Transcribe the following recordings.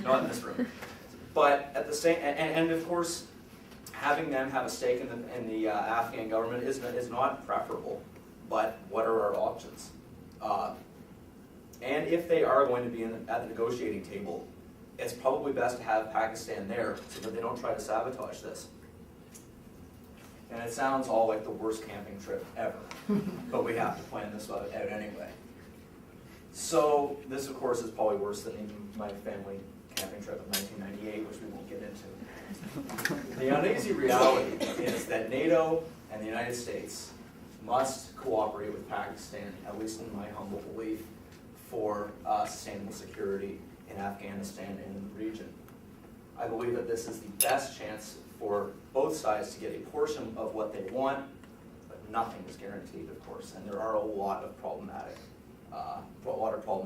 not in this room. But at the same, and of course, having them have a stake in the Afghan government is not preferable. But what are our options? And if they are going to be at the negotiating table, it's probably best to have Pakistan there so that they don't try to sabotage this. And it sounds all like the worst camping trip ever, but we have to plan this out anyway. So this, of course, is probably worse than even my family camping trip in 1998, which we won't get into. The uneasy reality is that NATO and the United States must cooperate with Pakistan, at least in my humble belief, for sustainable security in Afghanistan and in the region. I believe that this is the best chance for both sides to get a portion of what they want, but nothing is guaranteed, of course, and there are a lot of problems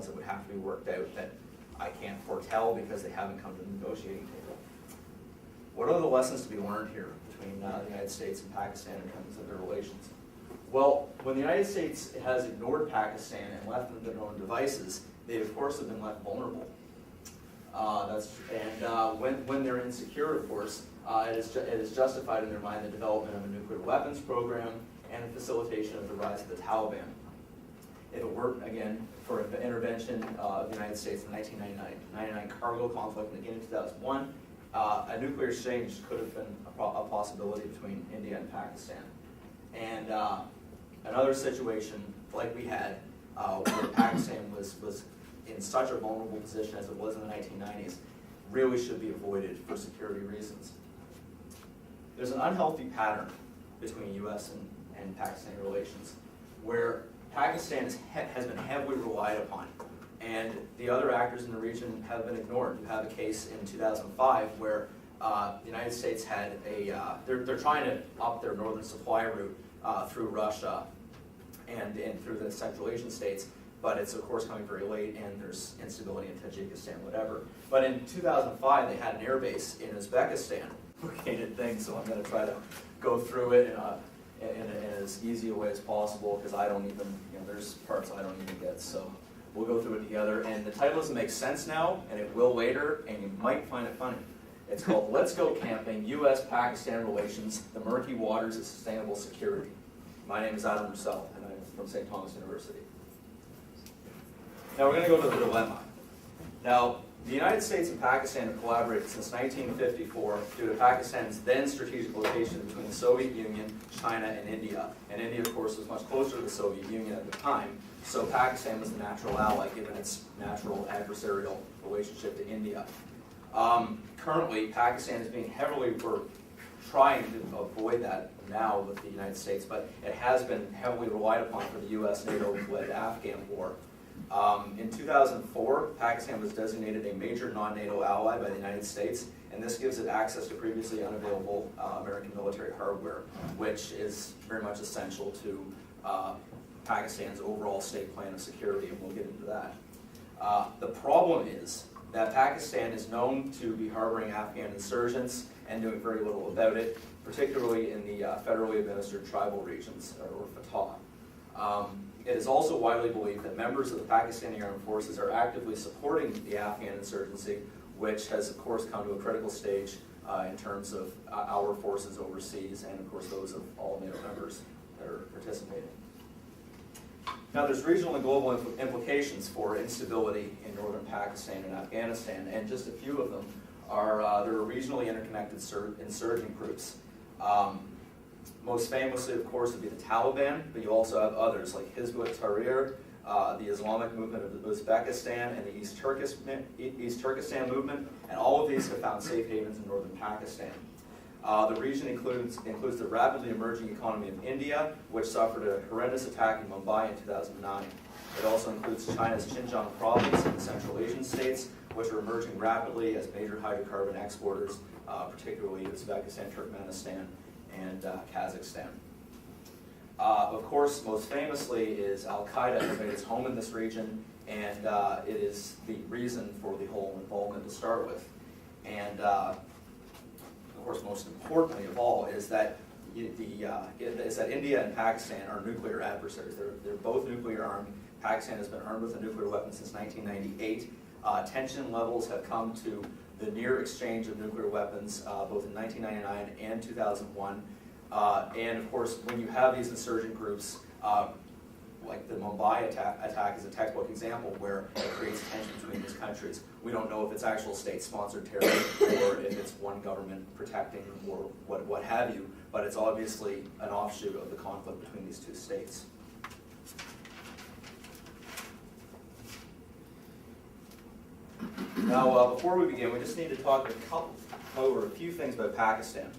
that would have to be worked out that I can't foretell because they haven't come to the negotiating table. What are the lessons to be learned here between the United States and Pakistan in terms of their relations? Well, when the United States has ignored Pakistan and left them to their own devices, they of course have been left vulnerable. When they're insecure, of course, it is justified in their mind the development of a nuclear weapons program and the facilitation of the rise of the Taliban. If it weren't, again, for an intervention of the United States in the 1999 cargo conflict and again in 2001, a nuclear exchange could have been a possibility between India and Pakistan. And another situation like we had, where Pakistan was in such a vulnerable position as it was in the 1990s, really should be avoided for security reasons. There's an unhealthy pattern between U.S. and Pakistani relations where Pakistan has been heavily relied upon, and the other actors in the region have been ignored. You have a case in 2005 where the United States had they're trying to up their northern supply route through Russia and through the Central Asian states, but it's of course coming very late and there's instability in Tajikistan, whatever. But in 2005 they had an airbase in Uzbekistan. Complicated thing, so I'm going to try to go through it in as easy a way as possible because I don't even, there's parts I don't even get, so we'll go through it together. And the title doesn't make sense now, and it will later, and you might find it funny. It's called Let's Go Camping, U.S.-Pakistan Relations, the Murky Waters of Sustainable Security. My name is Rouselle, and I'm from St. Thomas University. Now we're going to go to the dilemma. Now, the United States and Pakistan have collaborated since 1954 due to Pakistan's then strategic location between the Soviet Union, China, and India. And India, of course, was much closer to the Soviet Union at the time, so Pakistan was the natural ally given its natural adversarial relationship to India. Currently, Pakistan is being heavily, we're trying to avoid that now with the United States, but it has been heavily relied upon for the U.S. NATO-led Afghan war. In 2004, Pakistan was designated a major non-NATO ally by the United States, and this gives it access to previously unavailable American military hardware, which is very much essential to Pakistan's overall state plan of security, and we'll get into that. The problem is that Pakistan is known to be harboring Afghan insurgents and doing very little about it, particularly in the federally administered tribal regions, or Fatah. It is also widely believed that members of the Pakistani armed forces are actively supporting the Afghan insurgency, which has, of course, come to a critical stage in terms of our forces overseas and, of course, those of all NATO members that are participating. Now, there's regional and global implications for instability in northern Pakistan and Afghanistan, and just a few of them are there are regionally interconnected insurgent groups. Most famously, of course, would be the Taliban, but you also have others like Hizb ut-Tahrir, the Islamic movement of Uzbekistan, and the East Turkestan movement, and all of these have found safe havens in northern Pakistan. The region includes the rapidly emerging economy of India, which suffered a horrendous attack in Mumbai in 2009. It also includes China's Xinjiang province and the Central Asian states, which are emerging rapidly as major hydrocarbon exporters, particularly Uzbekistan, Turkmenistan, and Kazakhstan. Of course, most famously is Al-Qaeda has made its home in this region, and it is the reason for the whole involvement to start with. And of course, most importantly of all, is that India and Pakistan are nuclear adversaries. They're both nuclear armed. Pakistan has been armed with a nuclear weapon since 1998. Tension levels have come to the near exchange of nuclear weapons both in 1999 and 2001. And of course, when you have these insurgent groups, like the Mumbai attack is a textbook example where it creates tension between these countries. We don't know if it's actual state-sponsored terror or if it's one government protecting or what have you, but it's obviously an offshoot of the conflict between these two states. Now, before we begin, we just need to talk over a few things about Pakistan.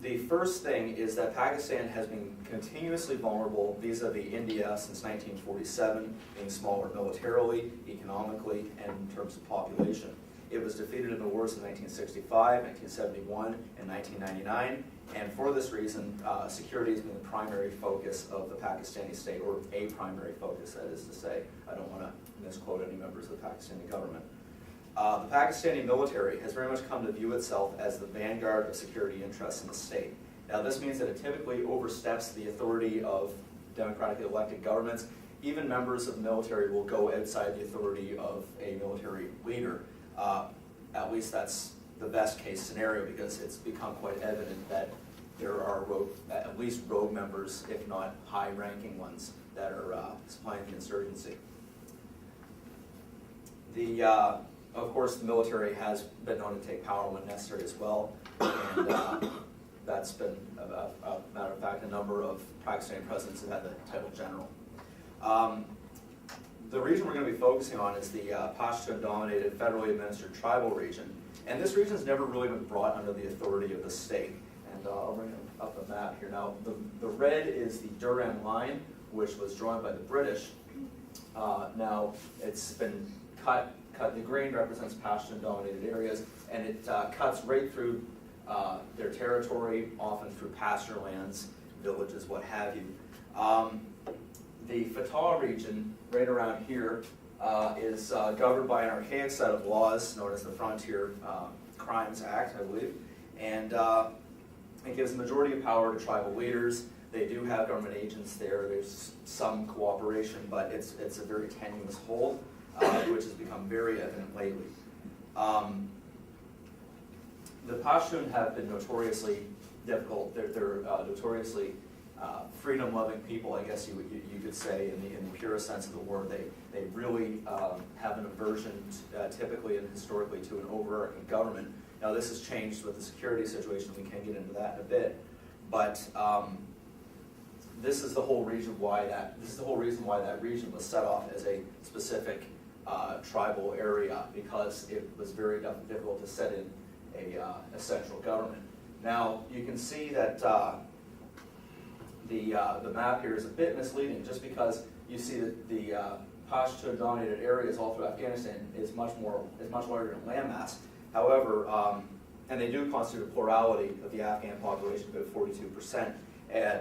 The first thing is that Pakistan has been continuously vulnerable vis-a-vis India since 1947, being smaller militarily, economically, and in terms of population. It was defeated in the wars in 1965, 1971, and 1999, and for this reason, security has been the primary focus of the Pakistani state, or a primary focus, that is to say. I don't want to misquote any members of the Pakistani government. The Pakistani military has very much come to view itself as the vanguard of security interests in the state. Now, this means that it typically oversteps the authority of democratically elected governments. Even members of the military will go outside the authority of a military leader. At least that's the best case scenario, because it's become quite evident that there are at least rogue members, if not high-ranking ones, that are supplying the insurgency. Of course, the military has been known to take power when necessary as well, and that's been, a matter of fact, a number of Pakistani presidents have had the title general. The region we're going to be focusing on is the Pashtun-dominated, federally administered tribal region, and this region has never really been brought under the authority of the state. And I'll bring up the map here now. The red is the Durand line, which was drawn by the British. Now, it's been cut. The green represents Pashtun-dominated areas, and it cuts right through their territory, often through pasture lands, villages, what have you. The Fatah region, right around here, is governed by an archaic set of laws known as the Frontier Crimes Act, I believe, and it gives the majority of power to tribal leaders. They do have government agents there. There's some cooperation, but it's a very tenuous hold, which has become very evident lately. The Pashtun have been notoriously difficult. They're notoriously freedom-loving people, I guess you could say, in the purest sense of the word. They really have an aversion, typically and historically, to an overarching government. Now, this has changed with the security situation. We can get into that in a bit, but this is the whole reason why that region was set off as a specific tribal area, because it was very difficult to set in a central government. Now, you can see that the map here is a bit misleading, just because you see that the Pashtun-dominated areas all through Afghanistan is much larger in landmass. However, and they do constitute a plurality of the Afghan population, about 42%,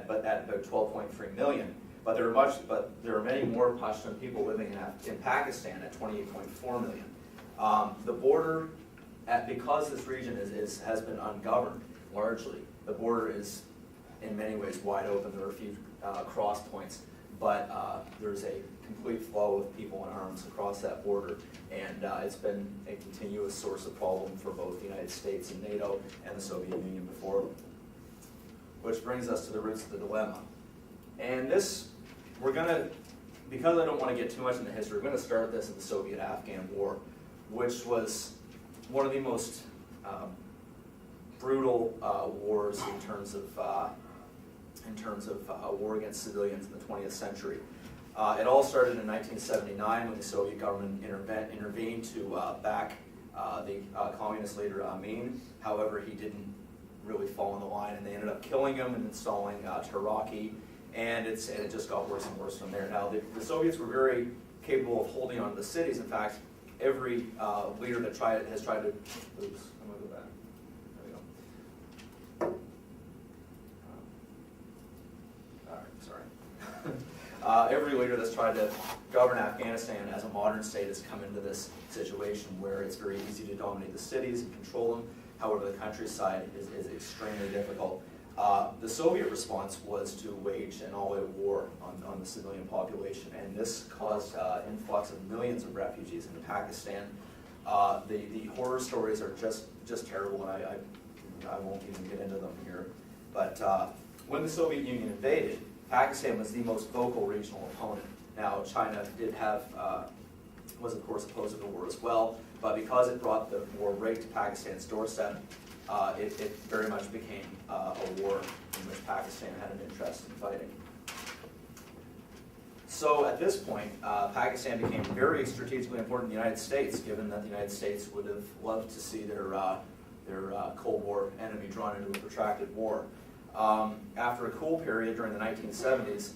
but at about 12.3 million. But there are many more Pashtun people living in Pakistan at 28.4 million. The border, because this region has been ungoverned largely, the border is in many ways wide open. There are a few cross points, but there's a complete flow of people in arms across that border, and it's been a continuous source of problem for both the United States and NATO and the Soviet Union before them. Which brings us to the roots of the dilemma. And this, because I don't want to get too much into history, we're going to start this at the Soviet-Afghan War, which was one of the most brutal wars in terms of war against civilians in the 20th century. It all started in 1979 when the Soviet government intervened to back the communist leader Amin. However, he didn't really fall in the line, and they ended up killing him and installing Taraki, and it just got worse and worse from there. Now, the Soviets were very capable of holding on to the cities. In fact, every leader that has tried to. Oops, I'm going to go back. There we go. All right, sorry. Every leader that's tried to govern Afghanistan as a modern state has come into this situation where it's very easy to dominate the cities and control them. However, the countryside is extremely difficult. The Soviet response was to wage an all-out war on the civilian population, and this caused influx of millions of refugees into Pakistan. The horror stories are just terrible, and I won't even get into them here. But when the Soviet Union invaded, Pakistan was the most vocal regional opponent. Now, China was of course opposed to the war as well, but because it brought the war right to Pakistan's doorstep, it very much became a war in which Pakistan had an interest in fighting. So at this point, Pakistan became very strategically important to the United States, given that the United States would have loved to see their Cold War enemy drawn into a protracted war. After a cool period during the 1970s,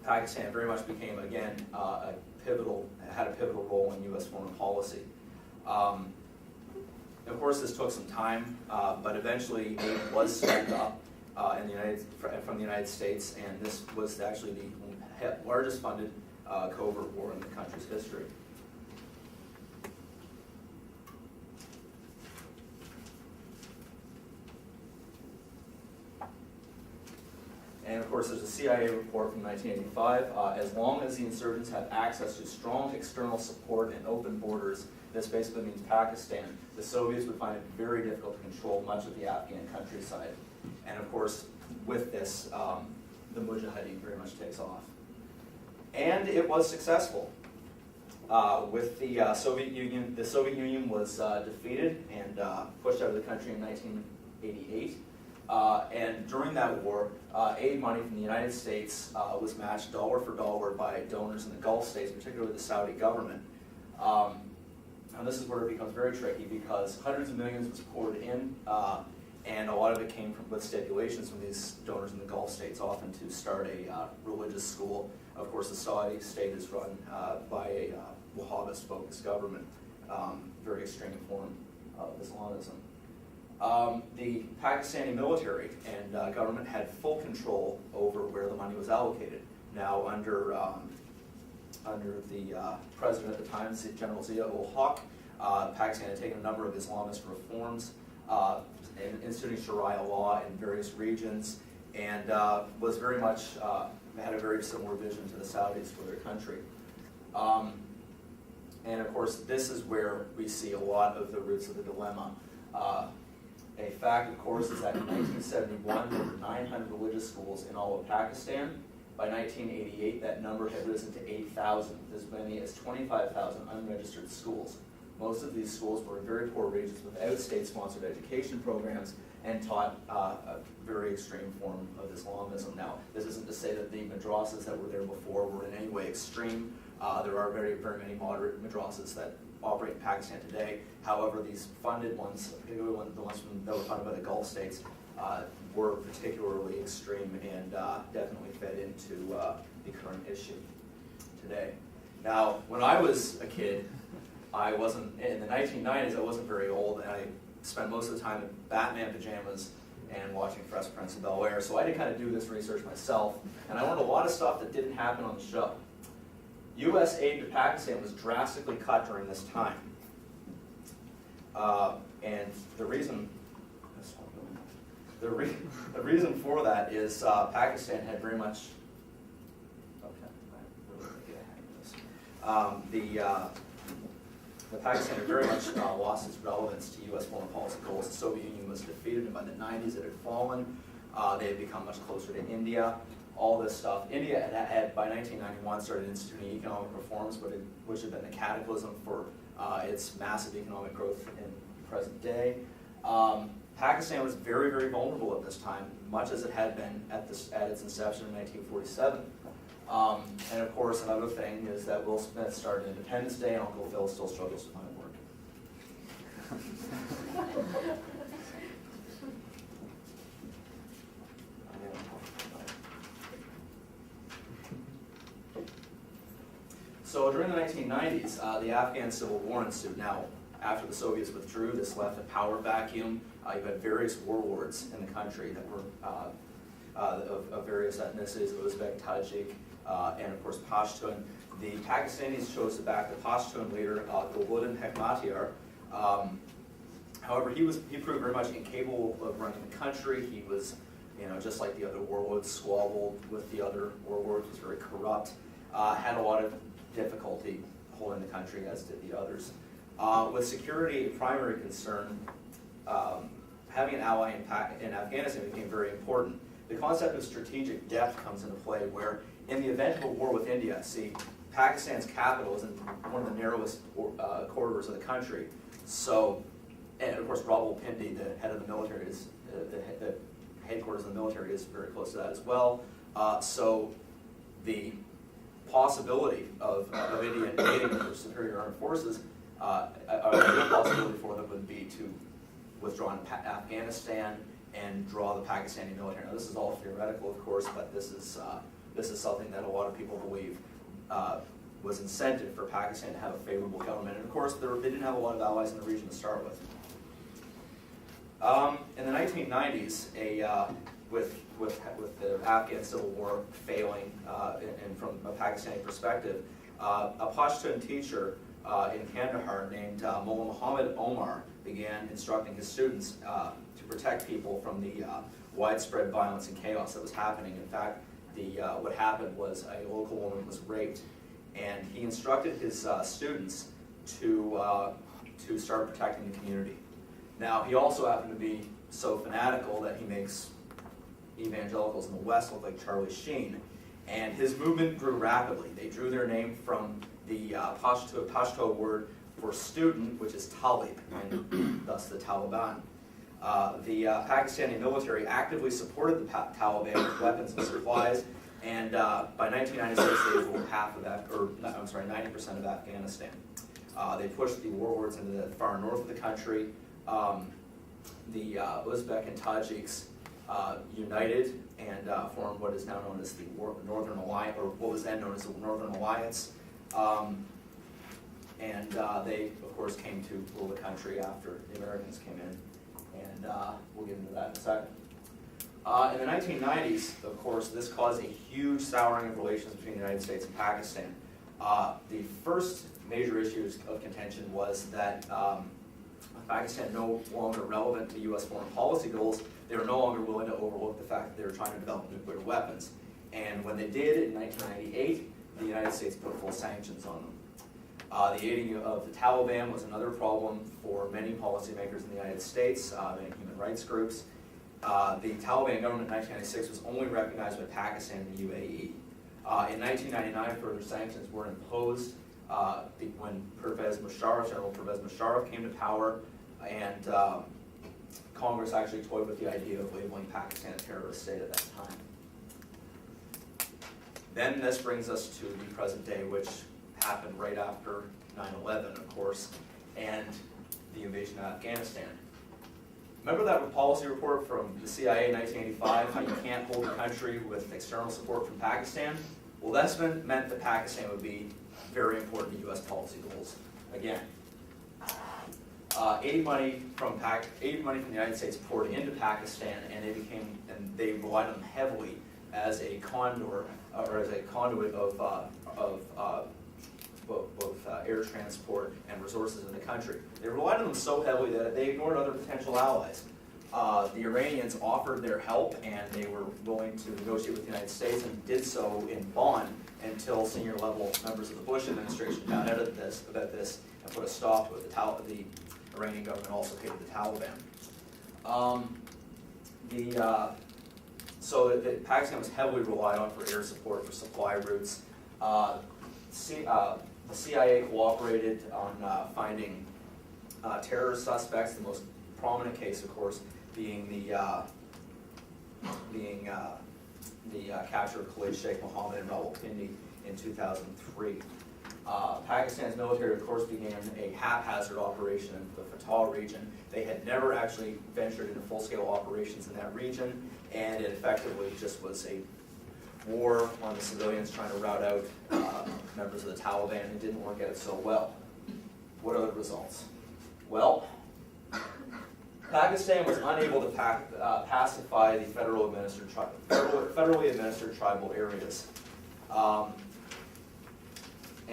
Pakistan very much became, again, had a pivotal role in U.S. foreign policy. Of course, this took some time, but eventually aid was stepped up from the United States, and this was actually the largest funded covert war in the country's history. And of course, there's a CIA report from 1985. As long as the insurgents have access to strong external support and open borders, this basically means Pakistan, the Soviets would find it very difficult to control much of the Afghan countryside. And of course, with this, the Mujahideen very much takes off. And it was successful. With the Soviet Union was defeated and pushed out of the country in 1988. And during that war, aid money from the United States was matched dollar for dollar by donors in the Gulf states, particularly the Saudi government. And this is where it becomes very tricky because hundreds of millions was poured in, and a lot of it came with stipulations from these donors in the Gulf states, often to start a religious school. Of course, the Saudi state is run by a Wahhabist-focused government, very extreme form of Islamism. The Pakistani military and government had full control over where the money was allocated. Now, under the president at the time, General Zia-ul-Haq, Pakistan had taken a number of Islamist reforms, instituting Sharia law in various regions, and was very much had a very similar vision to the Saudis for their country. And of course, this is where we see a lot of the roots of the dilemma. A fact, of course, is that in 1971, there were 900 religious schools in all of Pakistan. By 1988, that number had risen to 8,000, with as many as 25,000 unregistered schools. Most of these schools were in very poor regions without state-sponsored education programs and taught a very extreme form of Islamism. Now, this isn't to say that the madrasas that were there before were in any way extreme. There are very, very many moderate madrasas that operate in Pakistan today. However, these funded ones, particularly the ones that were funded by the Gulf states, were particularly extreme and definitely fed into the current issue today. Now, when I was a kid, in the 1990s, I wasn't very old, and I spent most of the time in Batman pajamas and watching Fresh Prince of Bel-Air, so I had to kind of do this research myself, and I learned a lot of stuff that didn't happen on the show. U.S. aid to Pakistan was drastically cut during this time. And the reason for that is Pakistan had very much, the Pakistan had very much lost its relevance to U.S. foreign policy goals. The Soviet Union was defeated, and by the 90s it had fallen. They had become much closer to India. All this stuff. India had by 1991 started instituting economic reforms, which had been the cataclysm for its massive economic growth in the present day. Pakistan was very, very vulnerable at this time, much as it had been at its inception in 1947. And of course, another thing is that Will Smith started Independence Day, and Uncle Phil still struggles to find work. So during the 1990s, the Afghan Civil War ensued. Now, after the Soviets withdrew, this left a power vacuum. You had various warlords in the country that were of various ethnicities, Uzbek, Tajik, and of course Pashtun. The Pakistanis chose to back the Pashtun leader, Gulbuddin Hekmatyar, However, he proved very much incapable of running the country. He was, just like the other warlords, squabbled with the other warlords, was very corrupt, had a lot of difficulty holding the country, as did the others. With security a primary concern, having an ally in Afghanistan became very important. The concept of strategic depth comes into play, where in the event of a war with India, see, Pakistan's capital is in one of the narrowest corridors of the country. So, and of course, Rawalpindi, the head of the military, is the headquarters of the military is very close to that as well. So, the possibility of India invading for superior armed forces, a real possibility for them would be to withdraw in Afghanistan and draw the Pakistani military. Now, this is all theoretical, of course, but this is something that a lot of people believe was incentive for Pakistan to have a favorable government. And of course, they didn't have a lot of allies in the region to start with. In the 1990s, with the Afghan Civil War failing, and from a Pakistani perspective, a Pashtun teacher in Kandahar named Mullah Muhammad Omar began instructing his students to protect people from the widespread violence and chaos that was happening. In fact, what happened was a local woman was raped, and he instructed his students to start protecting the community. Now, he also happened to be so fanatical that he makes evangelicals in the West look like Charlie Sheen, and his movement grew rapidly. They drew their name from the Pashto word for student, which is Talib, and thus the Taliban. The Pakistani military actively supported the Taliban with weapons and supplies, and by 1996 they ruled 90% of Afghanistan. They pushed the warlords into the far north of the country. The Uzbek and Tajiks united and formed what is now known as the Northern Alliance, or what was then known as the Northern Alliance. And they, of course, came to rule the country after the Americans came in, and we'll get into that in a second. In the 1990s, of course, this caused a huge souring of relations between the United States and Pakistan. The first major issues of contention was that Pakistan no longer relevant to U.S. foreign policy goals. They were no longer willing to overlook the fact that they were trying to develop nuclear weapons. And when they did in 1998, the United States put full sanctions on them. The aiding of the Taliban was another problem for many policymakers in the United States, many human rights groups. The Taliban government in 1996 was only recognized by Pakistan and the UAE. In 1999, further sanctions were imposed when General Pervez Musharraf came to power, and Congress actually toyed with the idea of labeling Pakistan a terrorist state at that time. Then this brings us to the present day, which happened right after 9/11, of course, and the invasion of Afghanistan. Remember that policy report from the CIA in 1985, how you can't hold a country with external support from Pakistan? Well, that's meant that Pakistan would be very important to U.S. policy goals. Again, aid money from the United States poured into Pakistan, and they relied on them heavily as a conduit of both air transport and resources in the country. They relied on them so heavily that they ignored other potential allies. The Iranians offered their help, and they were willing to negotiate with the United States, and did so in Bonn until senior level members of the Bush administration found out about this and put a stop to it. The Iranian government also hated the Taliban. So Pakistan was heavily relied on for air support for supply routes. The CIA cooperated on finding terrorist suspects. The most prominent case, of course, being the capture of Khalid Sheikh Mohammed in Rawalpindi in 2003. Pakistan's military, of course, began a haphazard operation in the Fatah region. They had never actually ventured into full-scale operations in that region, and it effectively just was a war on the civilians trying to rout out members of the Taliban, and didn't work out so well. What are the results? Well, Pakistan was unable to pacify the federally administered tribal areas.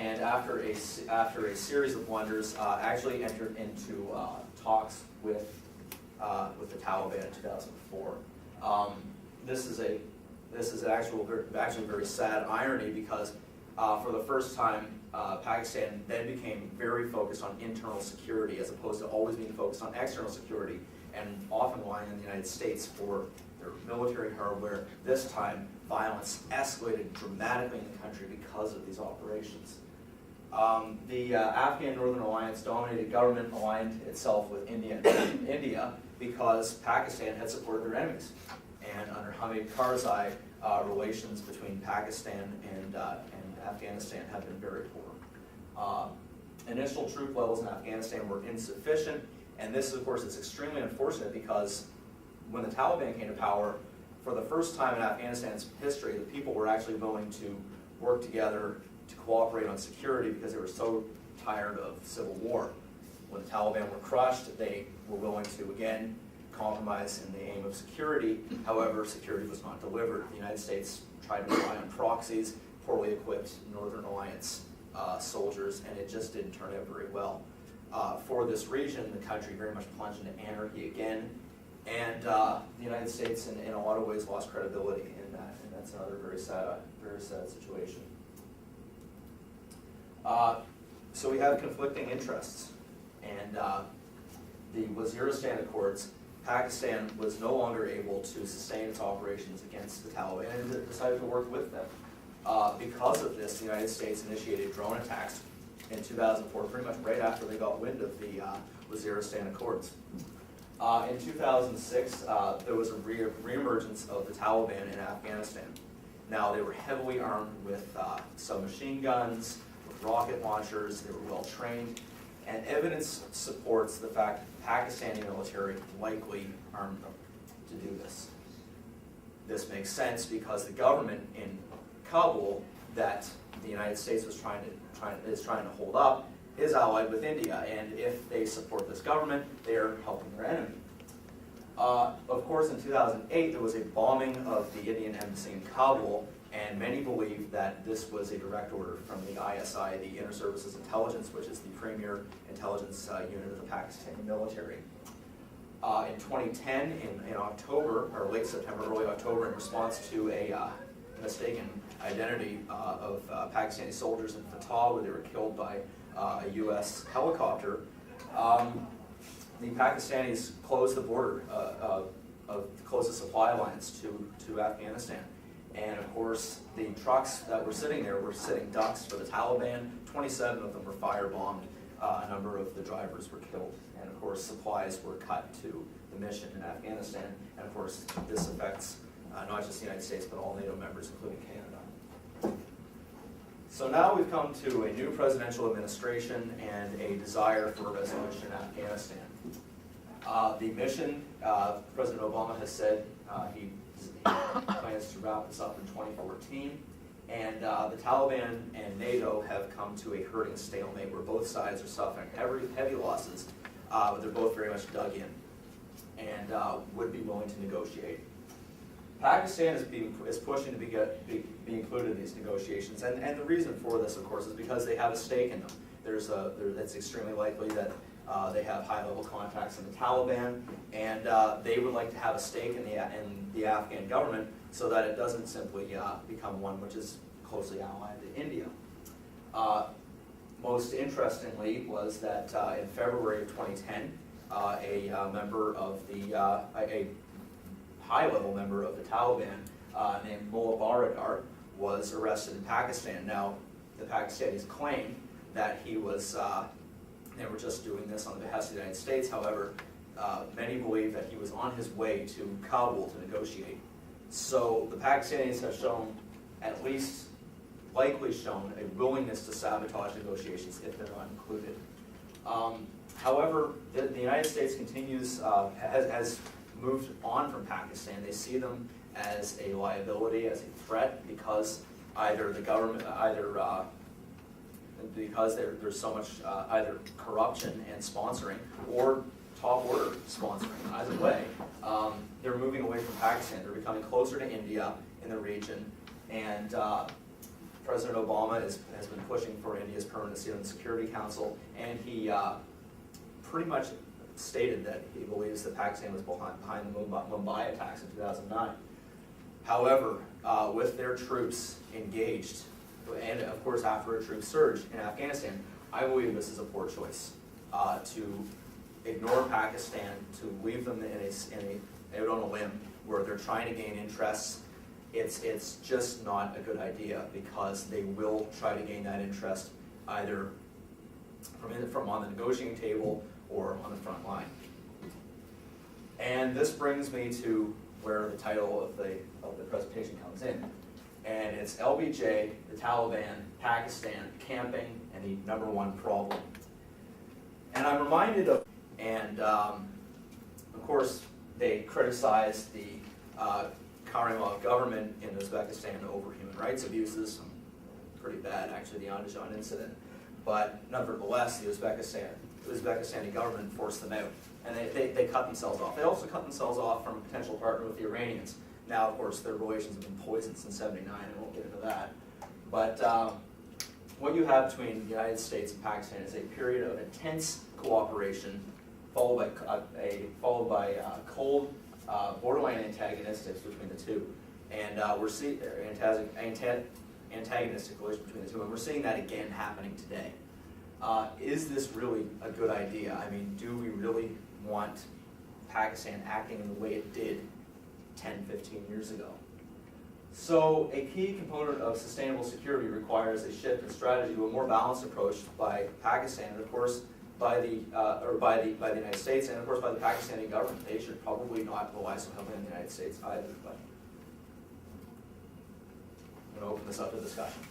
and after a series of blunders, actually entered into talks with the Taliban in 2004. This is actually very sad irony because for the first time, Pakistan then became very focused on internal security as opposed to always being focused on external security and often relying on the United States for their military hardware. This time, violence escalated dramatically in the country because of these operations. The Afghan Northern Alliance dominated government aligned itself with India because Pakistan had supported their enemies. And under Hamid Karzai, relations between Pakistan and Afghanistan have been very poor. Initial troop levels in Afghanistan were insufficient, and this, of course, is extremely unfortunate because when the Taliban came to power, for the first time in Afghanistan's history, the people were actually willing to work together to cooperate on security because they were so tired of civil war. When the Taliban were crushed, they were willing to, again, compromise in the aim of security. However, security was not delivered. The United States tried to rely on proxies, poorly equipped Northern Alliance soldiers, and it just didn't turn out very well. For this region, the country very much plunged into anarchy again, and the United States, in a lot of ways, lost credibility in that, and that's another very sad situation. So we have conflicting interests, and the Waziristan Accords, Pakistan was no longer able to sustain its operations against the Taliban and decided to work with them. Because of this, the United States initiated drone attacks in 2004, pretty much right after they got wind of the Waziristan Accords. In 2006, there was a reemergence of the Taliban in Afghanistan. Now, they were heavily armed with submachine guns, with rocket launchers, they were well trained, and evidence supports the fact that the Pakistani military likely armed them to do this. This makes sense because the government in Kabul that the United States is trying to hold up is allied with India, and if they support this government, they are helping their enemy. Of course, in 2008, there was a bombing of the Indian embassy in Kabul, and many believe that this was a direct order from the ISI, the Inter Services Intelligence, which is the premier intelligence unit of the Pakistani military. In 2010, in October, or late September, early October, in response to a mistaken identity of Pakistani soldiers in Fatah, where they were killed by a U.S. helicopter, the Pakistanis closed the border, closed the supply lines to Afghanistan. And of course, the trucks that were sitting there were sitting ducks for the Taliban. 27 of them were firebombed. A number of the drivers were killed. And of course, supplies were cut to the mission in Afghanistan. And of course, this affects not just the United States, but all NATO members, including Canada. So now we've come to a new presidential administration and a desire for a resolution in Afghanistan. The mission, President Obama has said he plans to wrap this up in 2014, and the Taliban and NATO have come to a hurting stalemate where both sides are suffering heavy losses, but they're both very much dug in and would be willing to negotiate. Pakistan is pushing to be included in these negotiations, and the reason for this, of course, is because they have a stake in them. It's extremely likely that they have high-level contacts in the Taliban, and they would like to have a stake in the Afghan government so that it doesn't simply become one which is closely allied to India. Most interestingly was that in February of 2010, a high-level member of the Taliban named Mullah Baradar was arrested in Pakistan. Now, the Pakistanis claim that he was they were just doing this on the behest of the United States. However, many believe that he was on his way to Kabul to negotiate. So the Pakistanis have shown, at least likely shown, a willingness to sabotage negotiations if they're not included. However, the United States has moved on from Pakistan. They see them as a liability, as a threat, because either the government, because there's so much either corruption and sponsoring or top order sponsoring. Either way, they're moving away from Pakistan. They're becoming closer to India in the region, and President Obama has been pushing for India's permanency on the Security Council, and he pretty much stated that he believes that Pakistan was behind the Mumbai attacks in 2009. However, with their troops engaged, and of course after a troop surge in Afghanistan, I believe this is a poor choice to ignore Pakistan, to leave them out on a limb where they're trying to gain interests. It's just not a good idea, because they will try to gain that interest either from on the negotiating table or on the front line. And this brings me to where the title of the presentation comes in. And it's LBJ, the Taliban, Pakistan, camping, and the #1 problem. And I'm reminded of, and of course, they criticized the Karimov government in Uzbekistan over human rights abuses, pretty bad actually, the Andijan incident. But nevertheless, the Uzbekistani government forced them out, and they cut themselves off. They also cut themselves off from a potential partner with the Iranians. Now, of course, their relations have been poisoned since '79, I won't get into that. But what you have between the United States and Pakistan is a period of intense cooperation, followed by cold, borderline antagonistics between the two. And we're seeing antagonistic relations between the two, and we're seeing that again happening today. Is this really a good idea? I mean, do we really want Pakistan acting in the way it did 10, 15 years ago? So a key component of sustainable security requires a shift in strategy to a more balanced approach by Pakistan, and of course by the United States, and of course by the Pakistani government. They should probably not rely so heavily on the United States either. But I'm going to open this up to discussion.